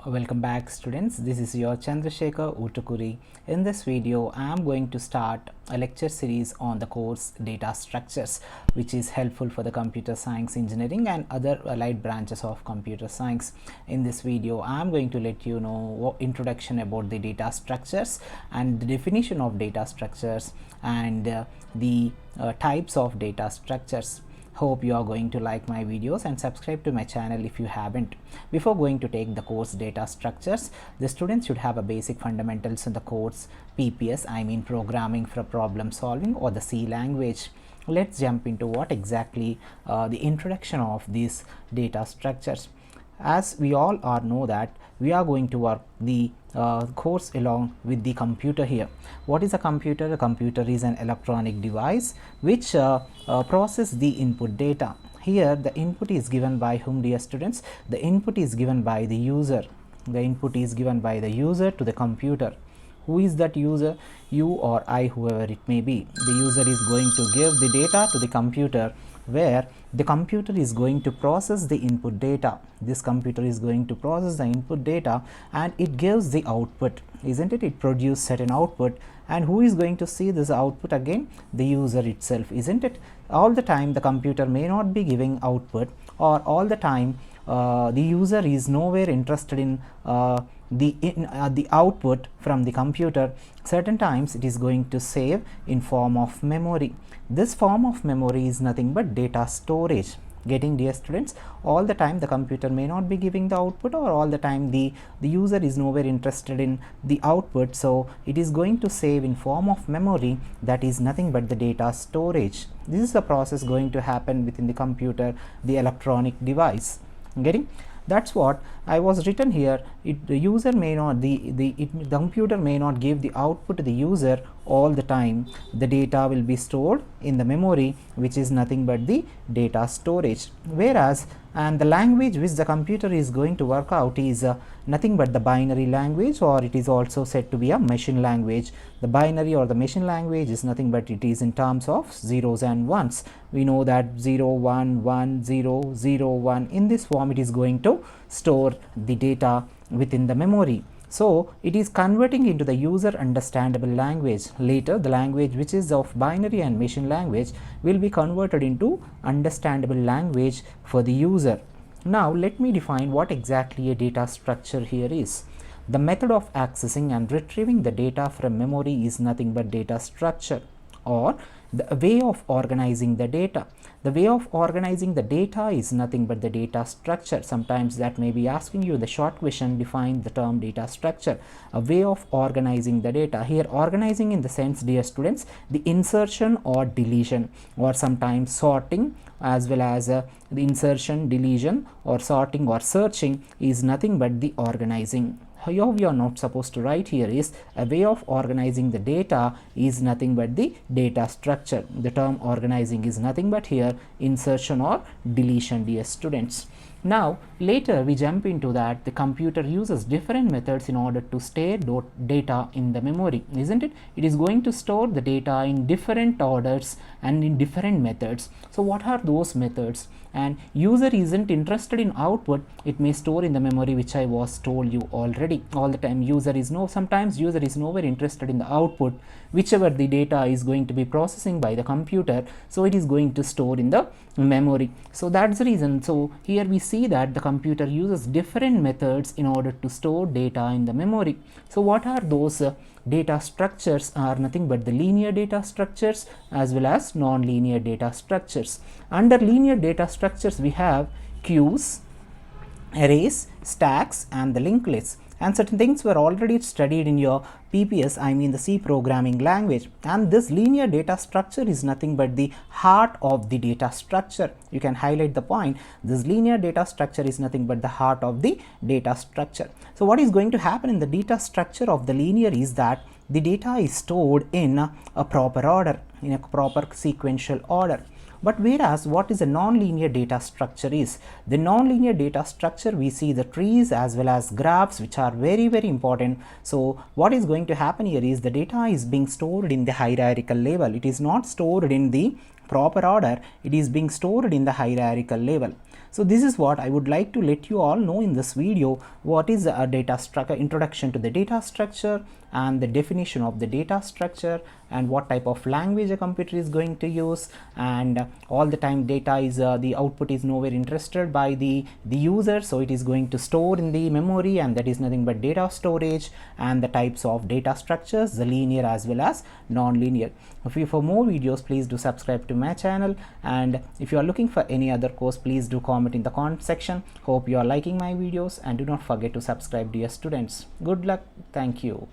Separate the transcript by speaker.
Speaker 1: Welcome back students, this is your Chandrasekhar Utukuri. In this video I am going to start a lecture series on the course data structures, which is helpful for the computer science engineering and other allied branches of computer science. In this video I am going to let you know introduction about the data structures and the definition of data structures and the types of data structures. Hope you are going to like my videos and subscribe to my channel if you haven't. Before going to take the course data structures, the students should have a basic fundamentals in the course PPS, I mean programming for problem solving, or the C language. Let's jump into what exactly the introduction of these data structures. As we all know that we are going to work the course along with the computer here. What is a computer? A computer is an electronic device which process the input data. Here the input is given by whom, dear students? The input is given by the user. The input is given by the user to the computer. Who is that user? You or I, whoever it may be. The user is going to give the data to the computer, where the computer is going to process the input data. This computer is going to process the input data and it gives the output, isn't it? It produces certain output, and who is going to see this output again? The user itself, isn't it? All the time the computer may not be giving output, or all the time the user is nowhere interested in the output from the computer. Certain times it is going to save in form of memory. This form of memory is nothing but data storage. Getting, dear students? All the time the computer may not be giving the output, or all the time the user is nowhere interested in the output, so it is going to save in form of memory. That is nothing but the data storage. This is the process going to happen within the computer, the electronic device. Getting? That's what I was written here. The user may not, the computer may not give the output to the user all the time. The data will be stored in the memory, which is nothing but the data storage. Whereas, and the language which the computer is going to work out is nothing but the binary language, or it is also said to be a machine language. The binary or the machine language is nothing but it is in terms of zeros and ones. We know that 0 1 1 0 0 1, in this form it is going to store the data within the memory. So it is converting into the user understandable language. Later the language which is of binary and machine language will be converted into understandable language for the user. Now let me define what exactly a data structure here is. The method of accessing and retrieving the data from memory is nothing but data structure, or the way of organizing the data. The way of organizing the data is nothing but the data structure. Sometimes that may be asking you the short question, define the term data structure. A way of organizing the data. Here organizing in the sense, dear students, the insertion or deletion, or sometimes sorting, as well as the insertion, deletion, or sorting or searching is nothing but the organizing. Here we are not supposed to write here is a way of organizing the data is nothing but the data structure. The term organizing is nothing but here insertion or deletion, dear students. Now later we jump into that the computer uses different methods in order to store data in the memory, isn't it? It is going to store the data in different orders and in different methods. So what are those methods? And user isn't interested in output, it may store in the memory, which I was told you already. All the time sometimes user is nowhere interested in the output, whichever the data is going to be processing by the computer, so it is going to store in the memory. So that's the reason. So here we see that the computer uses different methods in order to store data in the memory. So what are those data structures? Are nothing but the linear data structures as well as non-linear data structures. Under linear data structures we have queues, arrays, stacks, and the linked lists. And certain things were already studied in your PPS, I mean the C programming language. And this linear data structure is nothing but the heart of the data structure. You can highlight the point. This linear data structure is nothing but the heart of the data structure. So what is going to happen in the data structure of the linear is that the data is stored in a proper order, in a proper sequential order. But whereas what is a non-linear data structure is, the non-linear data structure we see the trees as well as graphs, which are very important. So what is going to happen here is the data is being stored in the hierarchical level. It is not stored in the proper order, it is being stored in the hierarchical level. So this is what I would like to let you all know in this video. What is a data structure, introduction to the data structure, and the definition of the data structure, and what type of language a computer is going to use. And all the time data is the output is nowhere interested by the user, so it is going to store in the memory, and that is nothing but data storage. And the types of data structures, the linear as well as non-linear. For more videos, please do subscribe to my channel, and if you are looking for any other course, please do comment in the comment section. Hope you are liking my videos, and do not forget to subscribe, dear students. Good luck. Thank you.